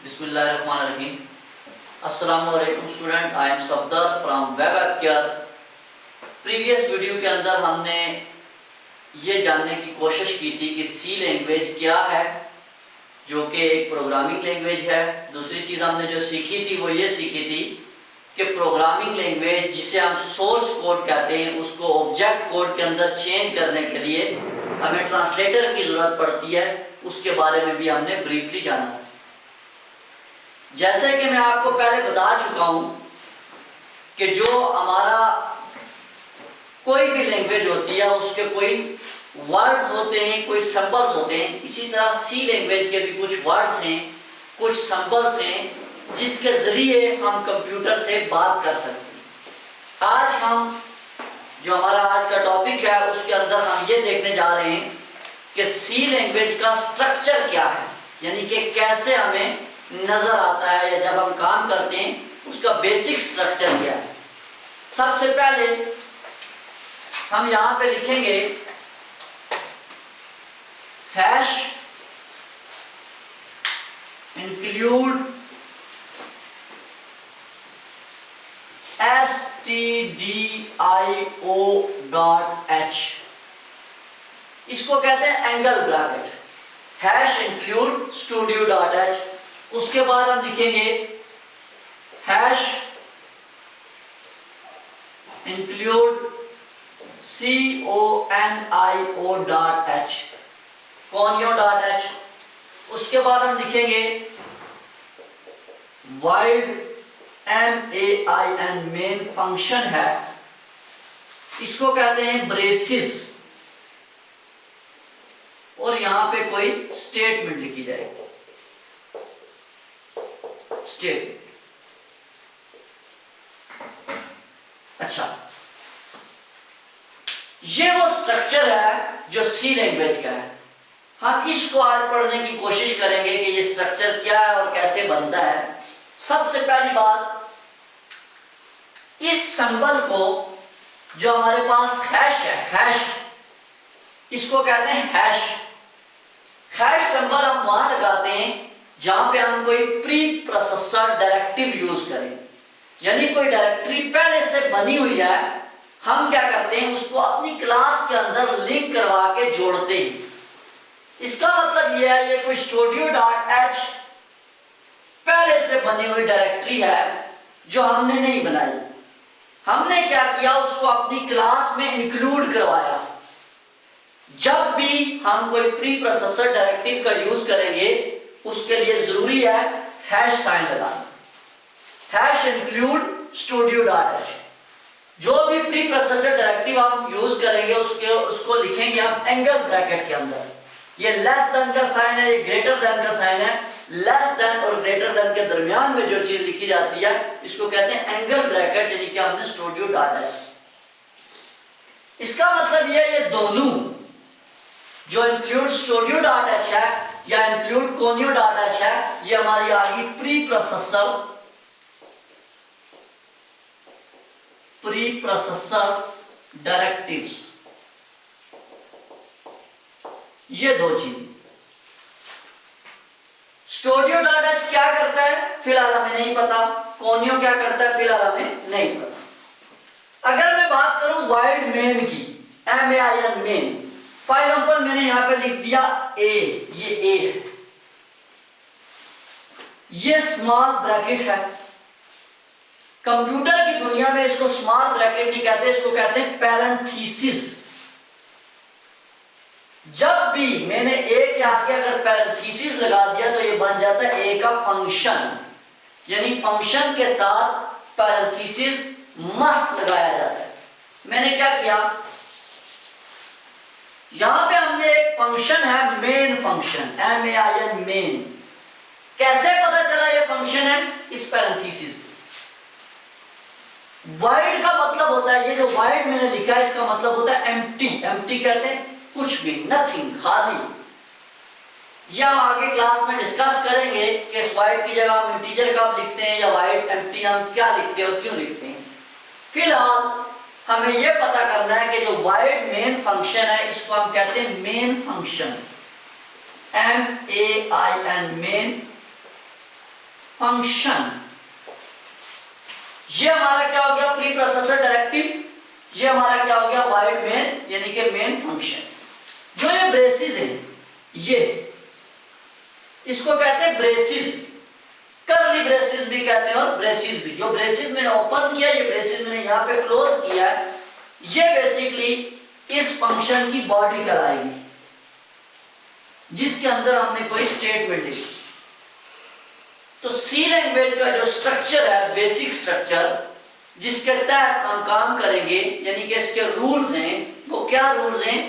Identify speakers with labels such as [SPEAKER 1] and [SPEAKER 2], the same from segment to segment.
[SPEAKER 1] बिस्मिल्लाहिर्रहमानिर्रहीम। अस्सलामुअलैकुम student, I am Safdar from web app care. Previous video के अंदर हमने ये जानने की कोशिश की थी कि सी लैंग्वेज क्या है, जो कि एक प्रोग्रामिंग लैंग्वेज है। दूसरी चीज़ हमने जो सीखी थी वो ये सीखी थी कि प्रोग्रामिंग लैंग्वेज जिसे हम सोर्स कोड कहते हैं, उसको ऑब्जेक्ट कोड के अंदर चेंज करने के लिए हमें ट्रांसलेटर की ज़रूरत पड़ती है। उसके बारे में भी हमने ब्रीफली जाना था। जैसे कि मैं आपको पहले बता चुका हूं कि जो हमारा कोई भी लैंग्वेज होती है उसके कोई वर्ड्स होते हैं, कोई सिंबल्स होते हैं। इसी तरह सी लैंग्वेज के भी कुछ वर्ड्स हैं, कुछ सिंबल्स हैं जिसके ज़रिए हम कंप्यूटर से बात कर सकते हैं। आज हम जो हमारा आज का टॉपिक है उसके अंदर हम ये देखने जा रहे हैं कि सी लैंग्वेज का स्ट्रक्चर क्या है, यानी कि कैसे हमें नज़र आता है या जब हम काम करते हैं उसका बेसिक स्ट्रक्चर क्या है। सबसे पहले हम यहाँ पे लिखेंगे हैश इंक्लूड stdio.h, इसको कहते हैं angle bracket. Hash include studio.h। उसके बाद हम लिखेंगे हैश इंक्लूड conio.h। उसके बाद हम लिखेंगे void main, मेन फंक्शन है, इसको कहते हैं ब्रेसिस, और यहां पे कोई स्टेटमेंट लिखी जाएगी। स्टेटमेंट, अच्छा, ये वो स्ट्रक्चर है जो सी लैंग्वेज का है। हम इसको आज पढ़ने की कोशिश करेंगे कि ये स्ट्रक्चर क्या है और कैसे बनता है। सबसे पहली बात, इस सिंबल को जो हमारे पास हैश है, हैश, इसको कहते हैं हैश। हैश सिंबल हम वहां लगाते हैं जहां पे हम कोई प्री प्रोसेसर डायरेक्टिव यूज करें, यानी कोई डायरेक्टरी पहले से बनी हुई है, हम क्या करते हैं उसको अपनी क्लास के अंदर लिंक करवा के जोड़ते हैं। इसका मतलब यह है ये कोई studio.h पहले से बनी हुई डायरेक्टरी है जो हमने नहीं बनाई। हमने क्या किया, उसको अपनी क्लास में इंक्लूड करवाया। जब भी हम कोई प्री प्रोसेसर डायरेक्टिव का यूज करेंगे उसके लिए जरूरी है हैश साइन लगाना। Hash include studio.h। जो भी प्री प्रोसेसर डायरेक्टिव हम यूज करेंगे उसको लिखेंगे हम एंगल ब्रैकेट के अंदर। ये लेस देन का साइन है, ये ग्रेटर देन का साइन है। लेस देन और ग्रेटर देन के दरमियान में जो चीज लिखी जाती है इसको कहते हैं एंगल ब्रैकेट, यानी कि हमने studio.h। इसका मतलब ये दोनों जो इंक्लूड studio.h है या इंक्लूड conio.h है, ये हमारी आ गई प्री प्रोसेसर डायरेक्टिव्स। ये दो चीज। studio.h क्या करता है फिलहाल हमें नहीं पता, conio क्या करता है फिलहाल हमें नहीं पता। अगर मैं बात करूं void main की, main, मेन, फॉर एग्जांपल मैंने यहां पे लिख दिया a, ये a है, ये स्मॉल ब्रैकेट है। कंप्यूटर की दुनिया में इसको स्मॉल ब्रैकेट नहीं कहते, इसको कहते हैं पैरेंथेसिस। जब भी मैंने a के आगे अगर पैरेंथेसिस लगा दिया तो ये बन जाता है a का फंक्शन, यानी फंक्शन के साथ पैरेंथेसिस मस्ट लगाया जाता है। मैंने क्या किया, यहां पे हमने एक फंक्शन है मेन फंक्शन, main, मेन। कैसे पता चला ये फंक्शन है, इस पैरेंथेसिस। void का मतलब होता है, ये जो void मैंने लिखा है इसका मतलब होता है empty। empty कहते हैं कुछ भी, नथिंग, खाली। या आगे क्लास में डिस्कस करेंगे कि इस void की जगह हम इंटीजर कब लिखते हैं या void empty हम क्या लिखते हैं और क्यों लिखते हैं। फिलहाल हमें यह पता करना है कि जो void मेन फंक्शन है इसको हम कहते हैं main function, main, main. Function. ये हमारा क्या हो गया, प्री प्रोसेसर डायरेक्टिव। ये हमारा क्या हो गया, वाइड मेन यानी कि मेन फंक्शन। जो ये ब्रेसिस है, ये इसको कहते हैं ब्रेसिस, कर्ली ब्रेसिस भी कहते हैं और ब्रेसिस भी। जो ब्रेसिस मैंने ओपन किया, ये ब्रेसिस मैंने यहां पे क्लोज किया, ये बेसिकली इस फंक्शन की बॉडी कराएगी जिसके अंदर हमने कोई स्टेटमेंट लिखी। तो सी लैंग्वेज का जो स्ट्रक्चर है, बेसिक स्ट्रक्चर जिसके तहत हम काम करेंगे, यानी कि इसके रूल्स हैं, वो क्या रूल्स हैं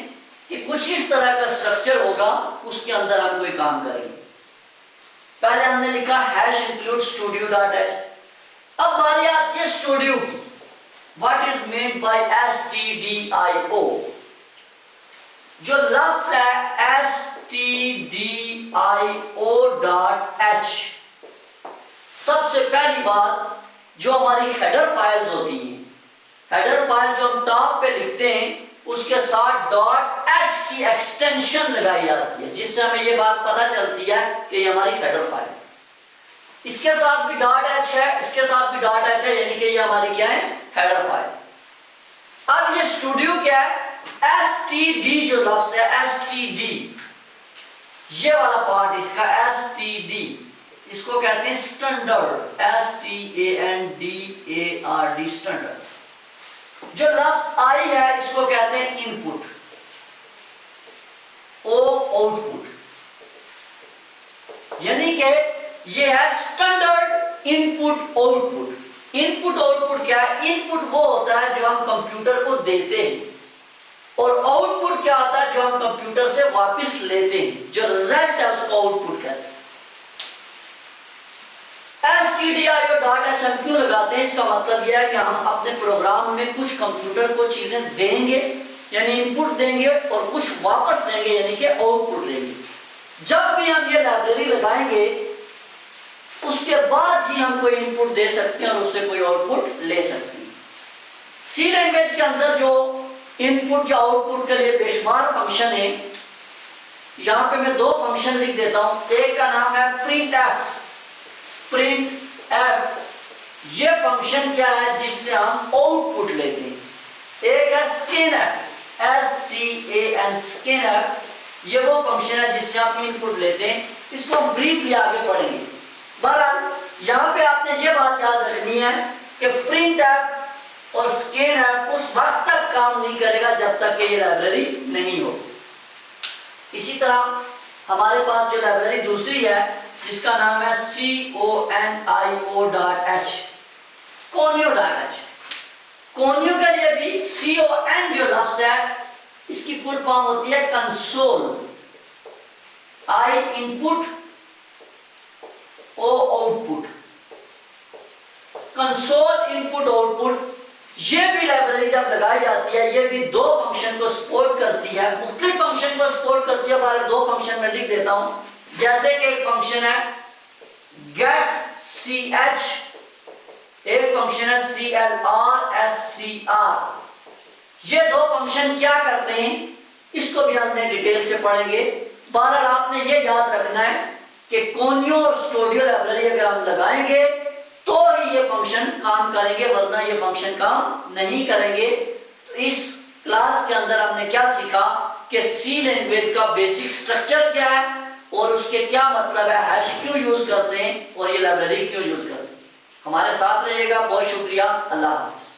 [SPEAKER 1] कि कुछ इस तरह का स्ट्रक्चर होगा, उसके अंदर हम कोई काम करेंगे। पहले हमने लिखा hash include studio dot H. अब बारी आती है स्टूडियो की। What is meant by stdio? जो लफ्ज है stdio डॉट एच, सबसे पहली बात जो हमारी हेडर फाइल्स होती हैं, हेडर फाइल जो हम टॉप पे लिखते हैं, उसके साथ डॉट एच की एक्सटेंशन लगाई जाती है, जिससे हमें ये बात पता चलती है कि ये हमारी हेडर फाइल। इसके साथ भी डॉट एच है, इसके साथ भी डॉट एच है, यानी कि ये हमारी क्या है, हेडर फाइल। अब ये स्टूडियो क्या है, std जो लफ्ज है std, ये वाला पार्ट इसका std, इसको कहते हैं स्टैंडर्ड, standard, स्टैंडर्ड। जो लफ्ज आई है, इसको कहते हैं इनपुट, ओ आउटपुट, यानी कि ये है standard input output. Input output क्या है, इनपुट वो होता है जो हम कंप्यूटर को देते हैं, और आउटपुट क्या होता है जो हम कंप्यूटर से वापस लेते हैं, जो रिजल्ट है उसको आउटपुट कहते हैं। stdio डॉट एच हम क्यों लगाते हैं, इसका मतलब यह है कि हम अपने प्रोग्राम में कुछ कंप्यूटर को चीजें देंगे यानी इनपुट देंगे, और कुछ वापस देंगे यानी कि आउटपुट लेंगे। जब भी हम ये लाइब्रेरी लगाएंगे, उसके बाद ही हम कोई इनपुट दे सकते हैं और उससे कोई आउटपुट ले सकते हैं। सी लैंग्वेज के अंदर जो इनपुट या आउटपुट के लिए बेशुमार फंक्शन है, यहां पे मैं दो फंक्शन लिख देता हूं। एक का नाम है प्रिंट एफ। प्रिंट एफ ये फंक्शन क्या है, जिससे हम आउटपुट लेते हैं। एक है scan F, SCAN, scan F, ये वो फंक्शन है जिससे हम इनपुट लेते हैं। इसको हम ब्रीफली आगे पढ़ेंगे। बहरहाल यहाँ पे आपने ये बात याद रखनी है कि प्रिंट एफ और स्कैन एफ उस वक्त तक काम नहीं करेगा जब तक कि ये लाइब्रेरी नहीं हो। इसी तरह हमारे पास जो लाइब्रेरी दूसरी है, जिसका नाम है conio dot H, conio dot H. Conio के लिए भी con जो लफ्ज है, इसकी फुल फॉर्म होती है console, I input, O output. Console input output, ये भी लाइब्रेरी जब लगाई जाती है, ये भी दो फंक्शन को सपोर्ट करती है, मुख्तलिफ फंक्शन को सपोर्ट करती है। बारे दो फंक्शन में लिख देता हूं, जैसे कि एक फंक्शन है get ch, एक फंक्शन है clr scr। ये दो फंक्शन क्या करते हैं, इसको भी हमने डिटेल से पढ़ेंगे। बहरहाल आपने ये याद रखना है कि कोनियो और स्टूडियो लाइब्रेरी अगर हम लगाएंगे तो ही ये फंक्शन काम करेंगे, वरना ये फंक्शन काम नहीं करेंगे। तो इस क्लास के अंदर हमने क्या सीखा कि सी लैंग्वेज का बेसिक स्ट्रक्चर क्या है और उसके क्या मतलब है, हैश क्यों यूज करते हैं और ये लाइब्रेरी क्यों यूज करते हैं। हमारे साथ रहिएगा, बहुत शुक्रिया, अल्लाह हाफिज।